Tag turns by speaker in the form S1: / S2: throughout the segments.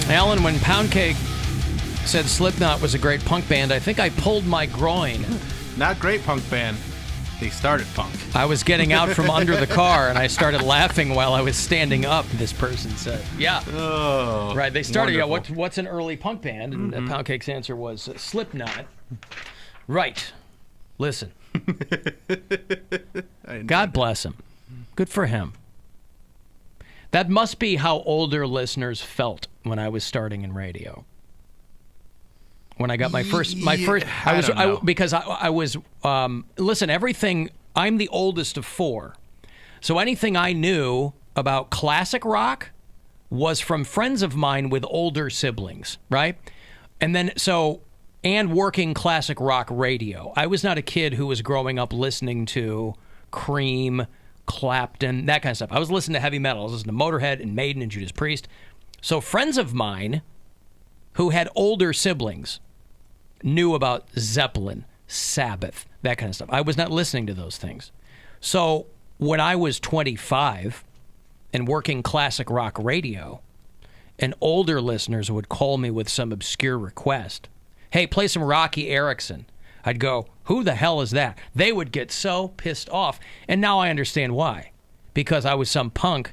S1: Alan, when Poundcake said Slipknot was a great punk band, I think I pulled my groin.
S2: Not great punk band. They started punk.
S1: I was getting out from under the car, and I started laughing while I was standing up, this person said. Yeah.
S2: Oh,
S1: right, they started,
S2: wonderful.
S1: what's an early punk band? And Poundcake's answer was Slipknot. Right. Listen. God bless him. Good for him. That must be how older listeners felt when I was starting in radio. When I got my first, because I was, listen, everything, I'm the oldest of four. So anything I knew about classic rock was from friends of mine with older siblings, right? And then, and working classic rock radio. I was not a kid who was growing up listening to Cream, Clapton, that kind of stuff. I was listening to heavy metal. I was listening to Motorhead and Maiden and Judas Priest. So friends of mine who had older siblings knew about Zeppelin, Sabbath, that kind of stuff. I was not listening to those things. So when I was 25 and working classic rock radio, and older listeners would call me with some obscure request, hey, play some Rocky Erickson. I'd go, who the hell is that? They would get so pissed off. And now I understand why. Because I was some punk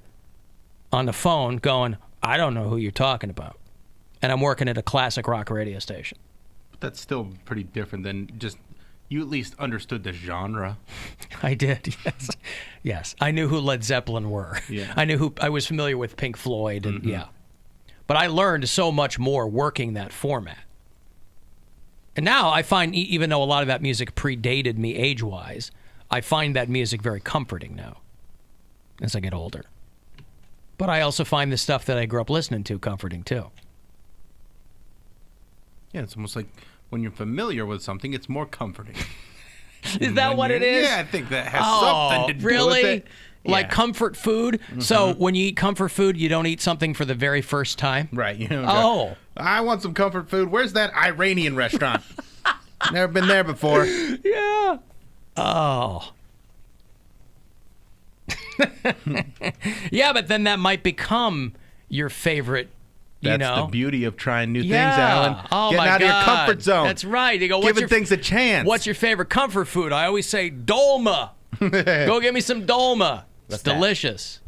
S1: on the phone going, I don't know who you're talking about. And I'm working at a classic rock radio station.
S2: But that's still pretty different than just, you at least understood the genre.
S1: I did, yes. Yes, I knew who Led Zeppelin were. Yeah. I was familiar with Pink Floyd, and yeah. But I learned so much more working that format. And now I find, even though a lot of that music predated me age-wise, I find that music very comforting now as I get older. But I also find the stuff that I grew up listening to comforting, too.
S2: Yeah, it's almost like when you're familiar with something, it's more comforting.
S1: Is that what it is?
S2: Yeah, I think that has something to do
S1: really?
S2: with it.
S1: Like comfort food? So when you eat comfort food, you don't eat something for the very first time?
S2: Right. You know, I want some comfort food. Where's that Iranian restaurant? Never been there before.
S1: Yeah. Oh. Yeah, but then that might become your favorite,
S2: That's the beauty of trying new things, Alan.
S1: Oh,
S2: Getting out of your comfort zone.
S1: That's right. You go,
S2: giving things a chance.
S1: What's your favorite comfort food? I always say dolma. Go get me some dolma. It's delicious.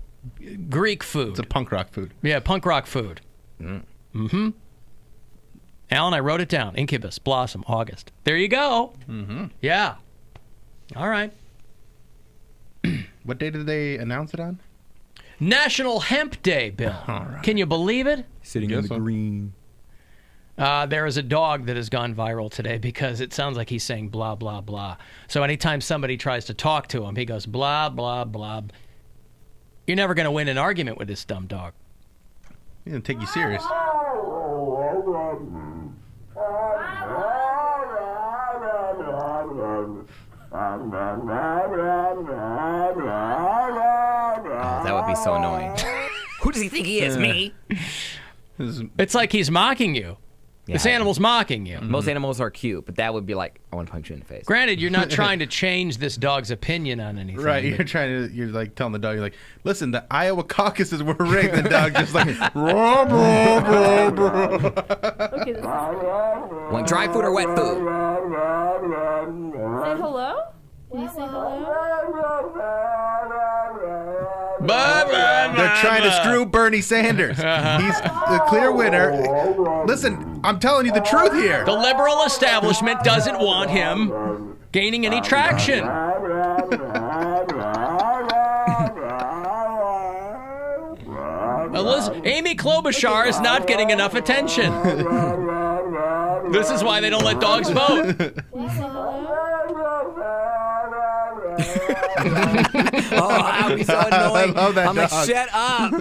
S1: Greek food.
S2: It's a punk rock food.
S1: Yeah, punk rock food. Mm-hmm. Alan, I wrote it down. Incubus, Blossom, August. There you go. Yeah. All right.
S2: What day did they announce it on?
S1: National Hemp Day, Bill. Right. Can you believe it?
S3: Sitting in the green.
S1: There is a dog that has gone viral today because it sounds like he's saying blah, blah, blah. So anytime somebody tries to talk to him, he goes blah, blah, blah. You're never going to win an argument with this dumb dog.
S2: He doesn't take you serious.
S3: That would be so annoying. Who does he think he is? Me?
S1: It's like he's mocking you. Yeah, this animal's mocking you.
S3: Most animals are cute, but that would be like, I want to punch you in the face.
S1: Granted, you're not trying to change this dog's opinion on anything.
S2: Right, you're like telling the dog, you're like, listen, the Iowa caucuses were rigged. The dog just like, rah, rah, rah, rah.
S4: Okay, this is
S3: Want dry food or wet food?
S4: Say hello? Can you say hello?
S2: They're trying to screw Bernie Sanders. He's the clear winner. Listen, I'm telling you the truth here.
S1: The liberal establishment doesn't want him gaining any traction. Listen, Amy Klobuchar is not getting enough attention. This is why they don't let dogs vote.
S3: Oh, that would be so annoying. I'm like, shut up.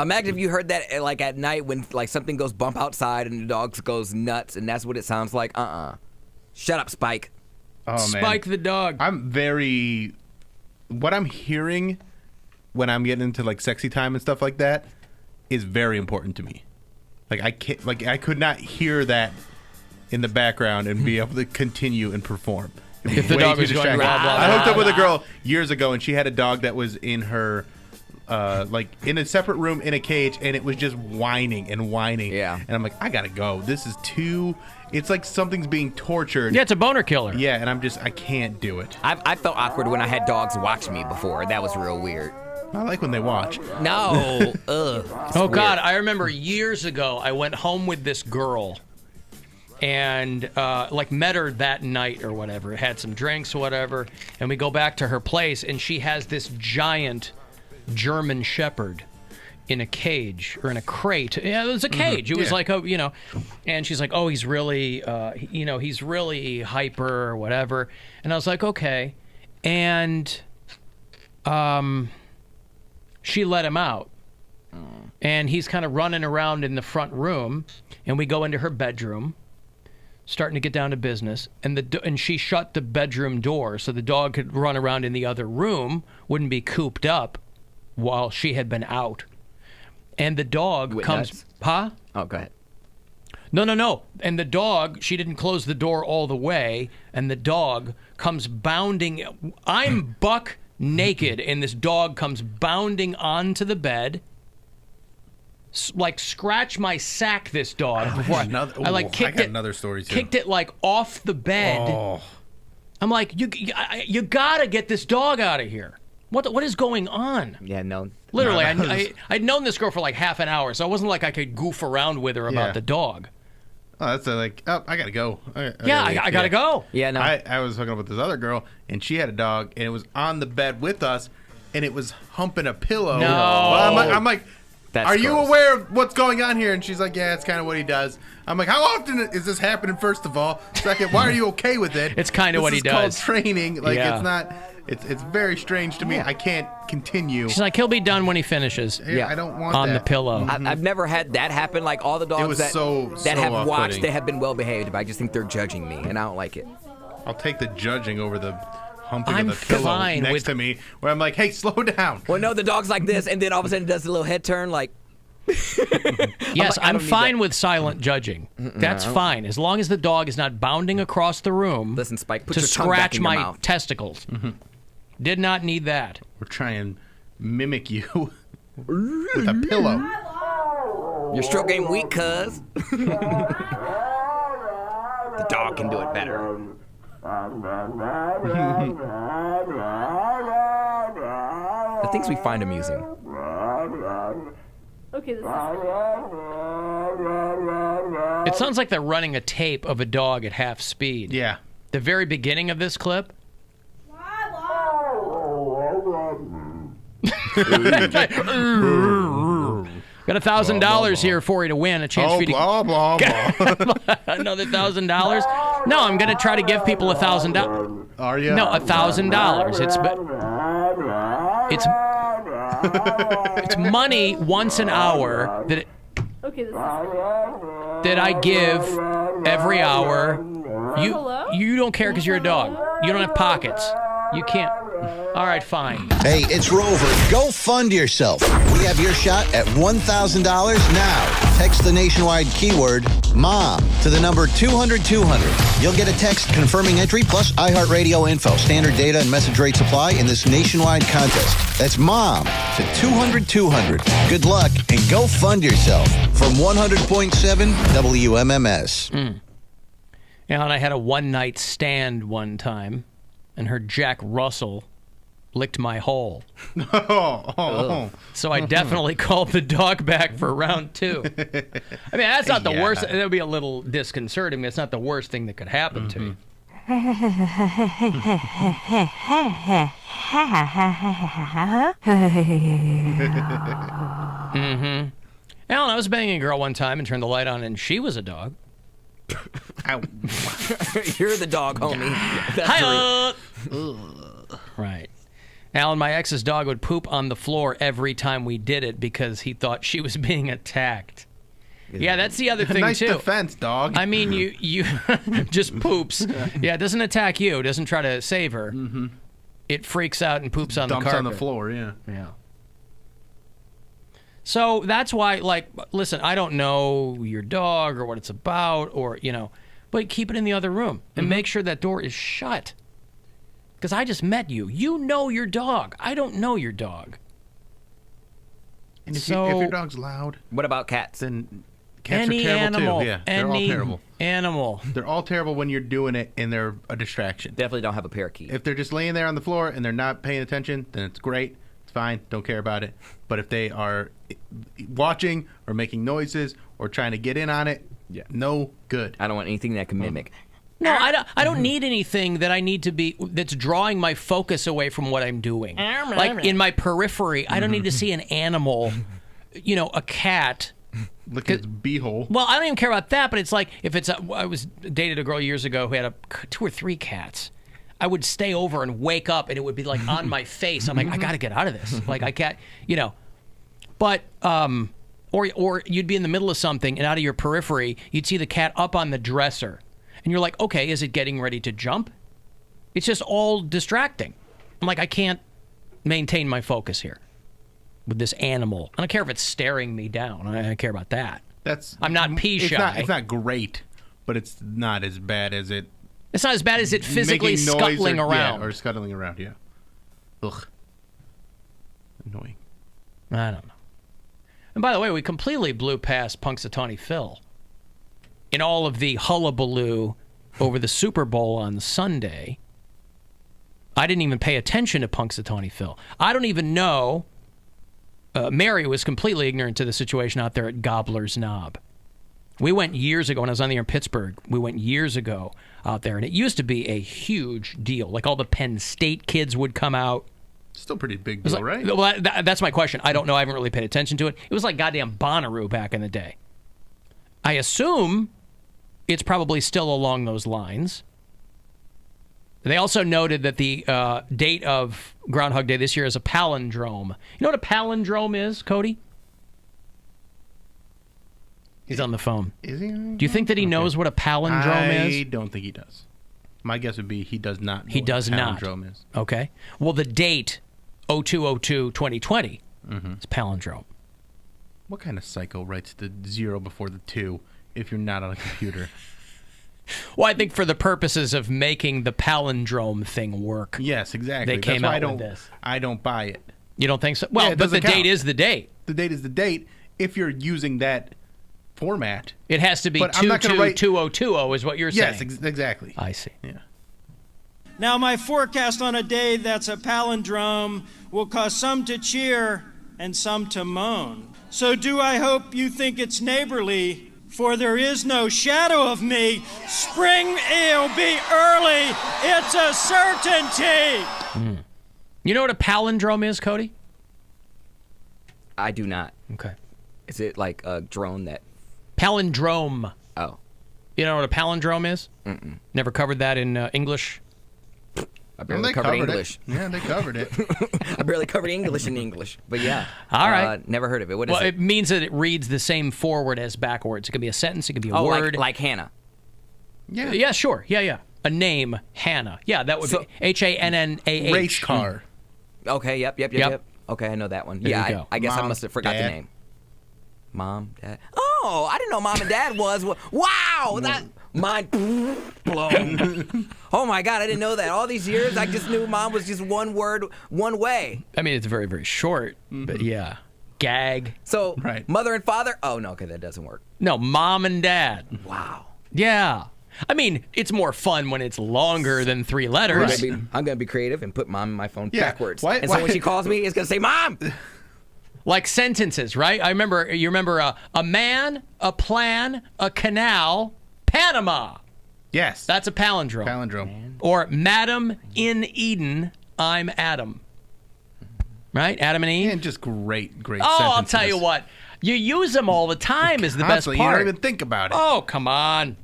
S3: Imagine if you heard that like at night when like something goes bump outside and the dog goes nuts and that's what it sounds like. Shut up, Spike.
S2: Oh,
S1: Spike
S2: man.
S1: the dog.
S2: What I'm hearing when I'm getting into like sexy time and stuff like that is very important to me. Like I could not hear that in the background and be able to continue and perform.
S1: If the dog was going blah, blah, blah,
S2: I hooked up with a girl years ago, and she had a dog that was in her like in a separate room in a cage, and it was just whining and whining.
S3: Yeah.
S2: And I'm like, I gotta go. This is too. It's like something's being tortured.
S1: Yeah, it's a boner killer.
S2: Yeah, and I can't do it.
S3: I felt awkward when I had dogs watch me before. That was real weird.
S2: I like when they watch.
S3: No. Ugh.
S1: Oh, God. I remember years ago, I went home with this girl and, like, met her that night or whatever. Had some drinks or whatever. And we go back to her place, and she has this giant German Shepherd in a cage or in a crate. Yeah, it was a cage. It was like, and she's like, oh, he's really, he's really hyper or whatever. And I was like, okay. And she let him out. And he's kind of running around in the front room. And we go into her bedroom, starting to get down to business. And she shut the bedroom door so the dog could run around in the other room, wouldn't be cooped up while she had been out. And the dog comes...
S3: nuts?
S1: Huh?
S3: Oh, go ahead.
S1: No. And the dog, she didn't close the door all the way, and the dog comes bounding. I'm buck naked, and this dog comes bounding onto the bed. Like, scratch my sack, this dog. Before I
S2: got another story, too.
S1: Kicked it, like, off the bed.
S2: Oh.
S1: I'm like, you gotta get this dog out of here. What is going on?
S3: Yeah, no.
S1: Literally,
S2: No,
S1: I'd known this girl for like half an hour, so it wasn't like I could goof around with her about
S2: Yeah.
S1: the dog.
S2: Oh, that's like, I gotta go. I
S1: gotta go.
S3: Yeah, no.
S2: I was hooking up with this other girl, and she had a dog, and it was on the bed with us, and it was humping a pillow.
S1: No.
S2: Well, I'm like,
S3: That's
S2: are you
S3: gross.
S2: aware of what's going on here? And she's like, yeah, it's kind of what he does. I'm like, how often is this happening, first of all? Second, why are you okay with it?
S1: It's kinda what he
S2: This is called
S1: does.
S2: training. Like,
S1: Yeah.
S2: it's not, it's very strange to me. I can't continue.
S1: She's like, he'll be done when he finishes.
S2: I don't want
S1: On
S2: that.
S1: the pillow.
S3: I've never had that happen. Like, all the dogs
S2: was
S3: that
S2: so
S3: have
S2: off-putting.
S3: watched, they have been well behaved, but I just think they're judging me, and I don't like it.
S2: I'll take the judging over the humping
S1: I'm
S2: of the pillow
S1: fine
S2: next
S1: with-
S2: to me, where I'm like, hey, slow down.
S3: Well, no, the dog's like this, and then all of a sudden it does a little head turn, like.
S1: Yes,
S3: I
S1: I'm
S3: don't need
S1: fine
S3: that.
S1: with silent judging. That's fine, as long as the dog is not bounding across the room
S3: Listen, Spike, put
S1: to
S3: your tongue back
S1: scratch
S3: in your
S1: my
S3: mouth.
S1: testicles. Did not need that.
S2: We're trying to mimic you with a pillow.
S3: Your stroke game weak, cuz. The dog can do it better. The things we find amusing.
S4: Okay, this is
S1: It sounds like they're running a tape of a dog at half speed.
S2: Yeah.
S1: The very beginning of this clip. Got $1,000 here for you to win. A chance
S2: Oh,
S1: for you to
S2: blah, blah, blah.
S1: another $1,000. No, I'm gonna try to give people $1,000.
S2: Are you?
S1: No, $1,000. It's money once an hour
S4: okay. This is
S1: that I give every hour.
S4: Hello?
S1: You don't care because you're a dog. You don't have pockets. You can't. All right, fine.
S5: Hey, it's Rover. Go fund yourself. We have your shot at $1,000 now. Text the nationwide keyword MOM to the number 200-200. You'll get a text confirming entry plus iHeartRadio info. Standard data and message rates apply in this nationwide contest. That's MOM to 200-200. Good luck and go fund yourself from 100.7 WMMS.
S1: Alan, I had a one-night stand one time, and her Jack Russell licked my hole.
S2: Oh.
S1: So I definitely called the dog back for round two. I mean, that's not the
S2: Yeah.
S1: worst. That would be a little disconcerting. That's not the worst thing that could happen to you. Alan, I was banging a girl one time and turned the light on, and she was a dog.
S2: Ow.
S3: You're the dog, homie. That's
S1: Hi-ya! Right. Alan, my ex's dog would poop on the floor every time we did it because he thought she was being attacked. Yeah, that's the other thing,
S2: Nice
S1: too.
S2: defense, dog.
S1: I mean, you just poops. Yeah, it doesn't attack you. It doesn't try to save her. Mm-hmm. It freaks out and poops on the
S2: Dumps
S1: carpet.
S2: on the floor, yeah.
S1: Yeah. So that's why, like, listen, I don't know your dog or what it's about or, but keep it in the other room and make sure that door is shut. Because I just met you. You know your dog. I don't know your dog.
S2: And if
S1: So-
S2: your dog's loud,
S3: What about cats?
S2: then cats
S1: Any
S2: are terrible
S1: animal,
S2: too. Yeah, they're all
S1: any
S2: terrible.
S1: animal.
S2: They're all terrible when you're doing it and they're a distraction.
S3: Definitely don't have a parakeet.
S2: If they're just laying there on the floor and they're not paying attention, then it's great. It's fine. Don't care about it. But if they are watching or making noises or trying to get in on it, no good.
S3: I don't want anything that can mimic.
S1: No, I don't need anything that I need to be that's drawing my focus away from what I'm doing. Like in my periphery, I don't need to see an animal, a cat.
S2: Look at its beehole.
S1: Well, I don't even care about that, but it's like if I was dated a girl years ago who had 2 or 3 cats. I would stay over and wake up, and it would be like on my face. I'm like, I got to get out of this. Like I can't, But or you'd be in the middle of something, and out of your periphery, you'd see the cat up on the dresser, and you're like, okay, is it getting ready to jump? It's just all distracting. I'm like, I can't maintain my focus here with this animal. I don't care if it's staring me down. I don't care about that. I'm not pea shy.
S2: It's not great, but it's not as bad as it.
S1: It's not as bad as it physically
S2: making noise
S1: scuttling around.
S2: or scuttling around. Yeah. Ugh. Annoying.
S1: I don't know. And by the way, we completely blew past Punxsutawney Phil in all of the hullabaloo over the Super Bowl on Sunday. I didn't even pay attention to Punxsutawney Phil. I don't even know. Mary was completely ignorant to the situation out there at Gobbler's Knob. We went years ago when I was on the air in Pittsburgh. We went years ago out there, and it used to be a huge deal. Like all the Penn State kids would come out.
S2: Still pretty big deal, right?
S1: Well, that's my question. I don't know. I haven't really paid attention to it. It was like goddamn Bonnaroo back in the day. I assume it's probably still along those lines. They also noted that the date of Groundhog Day this year is a palindrome. You know what a palindrome is, Cody? He's on the phone.
S2: Is he?
S1: Do you think that he knows what a palindrome is?
S2: I don't think he does. My guess would be he does not know
S1: He does
S2: what a
S1: not.
S2: palindrome is.
S1: Okay. Well, the date, 02/02/2020, is palindrome.
S2: What kind of psycho writes the 0 before the 2 if you're not on a computer?
S1: Well, I think for the purposes of making the palindrome thing work.
S2: Yes, exactly.
S1: They came
S2: That's why
S1: out with this.
S2: I don't buy it.
S1: You don't think so? Well,
S2: Yeah, it
S1: but the
S2: doesn't
S1: date
S2: count.
S1: is the date.
S2: The date is the date if you're using that format.
S1: It has to be
S2: But I'm not gonna write-
S1: 222020 is what you're
S2: Yes,
S1: saying.
S2: exactly.
S1: I see.
S2: Yeah.
S6: Now, my forecast on a day that's a palindrome will cause some to cheer and some to moan. So do I hope you think it's neighborly, for there is no shadow of me. Spring will be early. It's a certainty.
S1: You know what a palindrome is, Cody?
S3: I do not.
S1: Okay.
S3: Is it like a drone that?
S1: Palindrome.
S3: Oh,
S1: You know what a palindrome is? Never covered that in English?
S3: I
S2: Well,
S3: barely
S2: they
S3: covered
S2: covered
S3: English.
S2: it. Yeah, they covered it.
S3: I barely covered English in English, but yeah.
S1: All right.
S3: Never heard of it. What is
S1: Well,
S3: it?
S1: it means that it reads the same forward as backwards. It could be a sentence. It could be a
S3: Oh,
S1: word.
S3: like Hannah.
S2: Yeah.
S1: Yeah, sure. Yeah. A name, Hannah. Yeah, that would
S3: So-
S1: be Hannah.
S2: Race car.
S3: Okay. Yep.
S1: Yep.
S3: Okay, I know that one.
S1: There
S3: yeah.
S1: you go.
S3: I guess I
S2: Mom,
S3: must have forgot the
S2: Dad.
S3: name. Mom, Dad. Oh, I didn't know Mom and Dad was. Wow, that mind blown. Oh my God, I didn't know that. All these years, I just knew Mom was just one word, one way.
S1: I mean, it's very, very short, but yeah. Gag.
S3: So,
S2: Right.
S3: mother and father. Oh no, okay, that doesn't work.
S1: No, mom and dad.
S3: Wow.
S1: Yeah. I mean, it's more fun when it's longer than 3 letters.
S3: I'm gonna be creative and put Mom in my phone
S2: Yeah.
S3: backwards.
S2: Why-
S3: and so when
S2: why-
S3: she calls me, it's gonna say Mom.
S1: Like sentences, right? You remember a man, a plan, a canal, Panama.
S2: Yes.
S1: That's a palindrome.
S2: palindrome.
S1: Or Madam in Eden, I'm Adam. Right? Adam and Eve?
S2: And just great
S1: Oh, I'll tell you
S2: sentences.
S1: what. You use them all the time is the best
S2: Constantly,
S1: part.
S2: You don't even think about it.
S1: Oh, come on.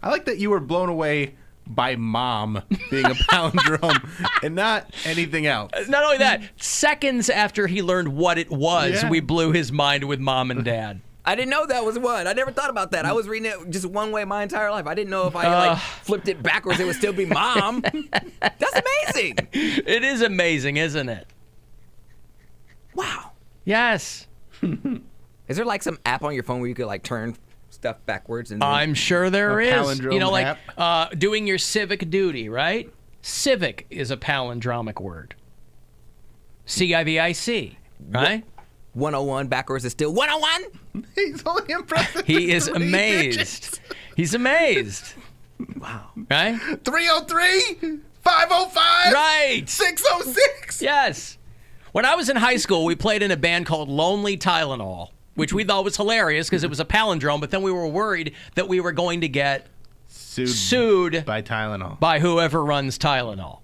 S2: I like that you were blown away by mom being a palindrome and not anything else.
S1: Not only that, seconds after he learned what it was,
S2: Yeah.
S1: we blew his mind with mom and dad.
S3: I didn't know that was one. I never thought about that. I was reading it just one way my entire life. I didn't know if I flipped it backwards, it would still be Mom. That's amazing.
S1: It is amazing, isn't it?
S3: Wow.
S1: Yes.
S3: Is there like some app on your phone where you could like turn stuff backwards? And
S1: I'm sure there
S2: A
S1: is.
S2: palindrome
S1: You know, like
S2: app?
S1: doing your civic duty, right? Civic is a palindromic word. CIVIC, right?
S3: 101 backwards is still 101.
S2: He's only impressed with
S1: He
S2: the
S1: is
S2: 3
S1: amazed.
S2: digits.
S1: He's amazed.
S3: Wow.
S1: Right?
S2: 303, 505,
S1: Right.
S2: 606.
S1: Yes. When I was in high school, we played in a band called Lonely Tylenol, which we thought was hilarious because it was a palindrome, but then we were worried that we were going to get sued
S2: by Tylenol.
S1: by whoever runs Tylenol.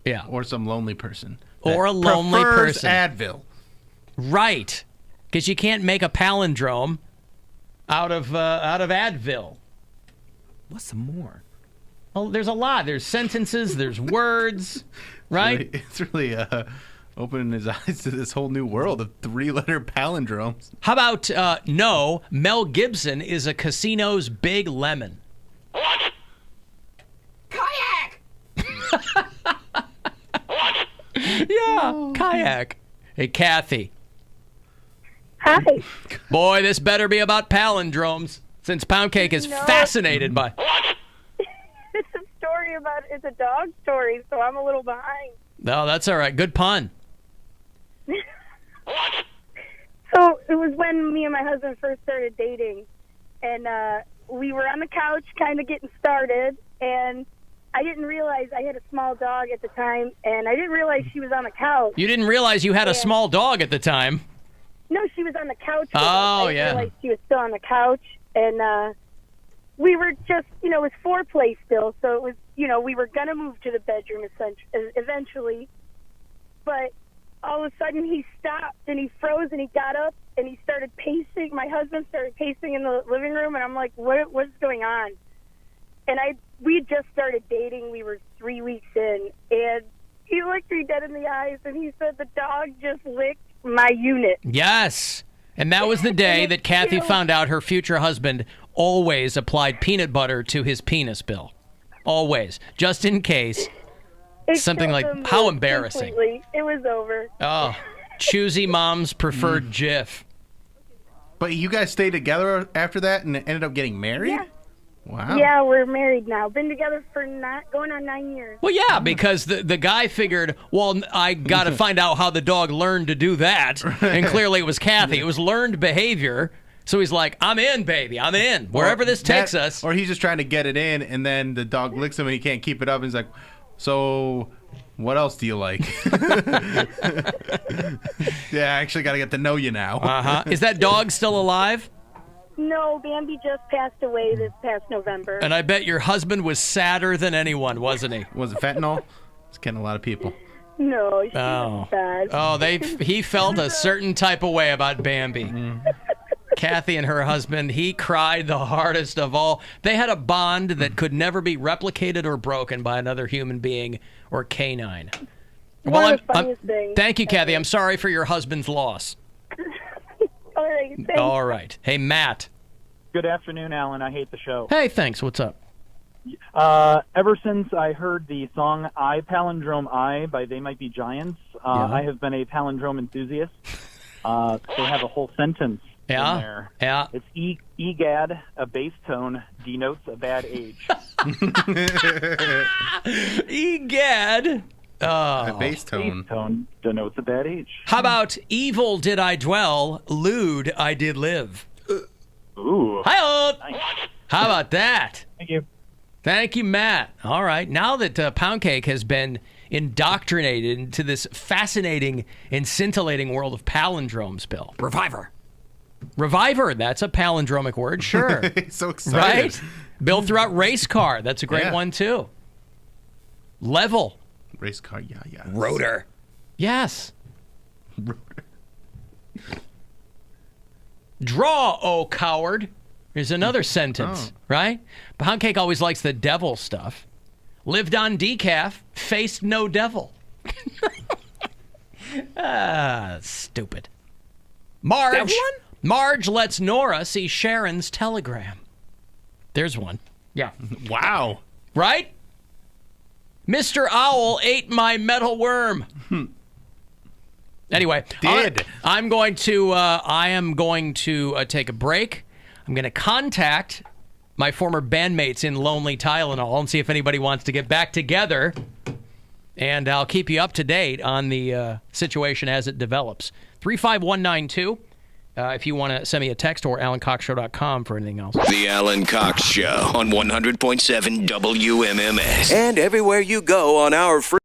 S1: Yeah.
S2: Or some lonely person.
S1: Or
S2: that
S1: a lonely
S2: prefers
S1: person.
S2: Advil.
S1: Right. Because you can't make a palindrome out of Advil.
S3: What's some more?
S1: Well, there's a lot. There's sentences, there's words, right?
S2: It's really opening his eyes to this whole new world of 3-letter palindromes.
S1: How about, no, Mel Gibson is a casino's big lemon.
S3: Kayak!
S1: Yeah, kayak. Hey, Kathy.
S4: Hi.
S1: Boy, this better be about palindromes, since Poundcake is
S4: No.
S1: fascinated by...
S4: It's a story about, it's a dog story, so I'm a little behind.
S1: No, that's all right. Good pun.
S4: So it was when me and my husband first started dating, and we were on the couch kind of getting started, and I didn't realize I had a small dog at the time, and I didn't realize she was on the couch.
S1: You didn't realize you had a small dog at the time.
S4: No, she was on the couch. with us.
S1: Oh,
S4: I
S1: yeah.
S4: realized she was still on the couch, and we were just, it was foreplay still, so it was, we were going to move to the bedroom eventually, but all of a sudden he stopped and he froze and he got up and he started pacing. My husband started pacing in the living room, and I'm like, what's going on? And we had just started dating. We were 3 weeks in, and he looked me dead in the eyes and he said, the dog just licked my unit.
S1: Yes. And that was the day that Kathy found out her future husband always applied peanut butter to his penis, Bill. Always. Just in case.
S4: It
S1: Something
S4: killed
S1: like,
S4: him
S1: how embarrassing.
S4: completely. It was over.
S1: Oh, choosy mom's preferred GIF.
S2: But you guys stayed together after that and ended up getting married?
S4: Yeah.
S2: Wow.
S4: Yeah, we're married now. Been together for going on 9 years.
S1: Well, yeah, because the guy figured, well, I got to find out how the dog learned to do that. And clearly it was Kathy. It was learned behavior. So he's like, I'm in, baby. I'm in. Wherever this takes us.
S2: Or he's just trying to get it in, and then the dog licks him and he can't keep it up. And he's like, so what else do you like? Yeah, I actually got to get to know you now.
S1: Uh-huh. Is that dog still alive?
S4: No, Bambi just passed away this past November.
S1: And I bet your husband was sadder than anyone, wasn't he?
S2: Was it fentanyl? It's getting a lot of people.
S4: No, she
S1: Oh.
S4: was bad.
S1: Oh, he felt a certain type of way about Bambi. Kathy and her husband, he cried the hardest of all. They had a bond that could never be replicated or broken by another human being or canine.
S4: One of the funniest things.
S1: Thank you, Kathy. I'm sorry for your husband's loss.
S4: All right, thanks.
S1: All right. Hey, Matt.
S7: Good afternoon, Alan. I hate the show.
S1: Hey, thanks. What's up?
S7: Ever since I heard the song I Palindrome I by They Might Be Giants, I have been a palindrome enthusiast. They have a whole sentence in there.
S1: Yeah.
S7: It's egad, a bass tone, denotes a bad age.
S1: Egad.
S2: A bass tone.
S7: Bass tone denotes a bad age.
S1: How about evil did I dwell, lewd I did live?
S7: Ooh.
S1: Hi-oh.
S7: Nice.
S1: How about that?
S7: Thank you.
S1: Thank you, Matt. All right. Now that Poundcake has been indoctrinated into this fascinating and scintillating world of palindromes, Bill.
S3: Reviver.
S1: Reviver, that's a palindromic word, sure.
S2: He's so excited.
S1: Right? Bill threw out race car. That's a great
S2: Yeah.
S1: one, too. Level.
S2: Race car, yeah.
S3: Rotor.
S1: Yes. Draw, oh coward, is another sentence, right? Poundcake always likes the devil stuff. Lived on decaf, faced no devil. Stupid. Marge.
S3: That one?
S1: Marge lets Nora see Sharon's telegram. There's one. Yeah.
S2: Wow.
S1: Right? Mr. Owl ate my metal worm. Anyway, I am going to take a break. I'm going to contact my former bandmates in Lonely Tylenol and see if anybody wants to get back together. And I'll keep you up to date on the situation as it develops. 35192 if you want to send me a text, or AlanCoxShow.com for anything else.
S8: The Alan Cox Show on 100.7 WMMS. And everywhere you go on our free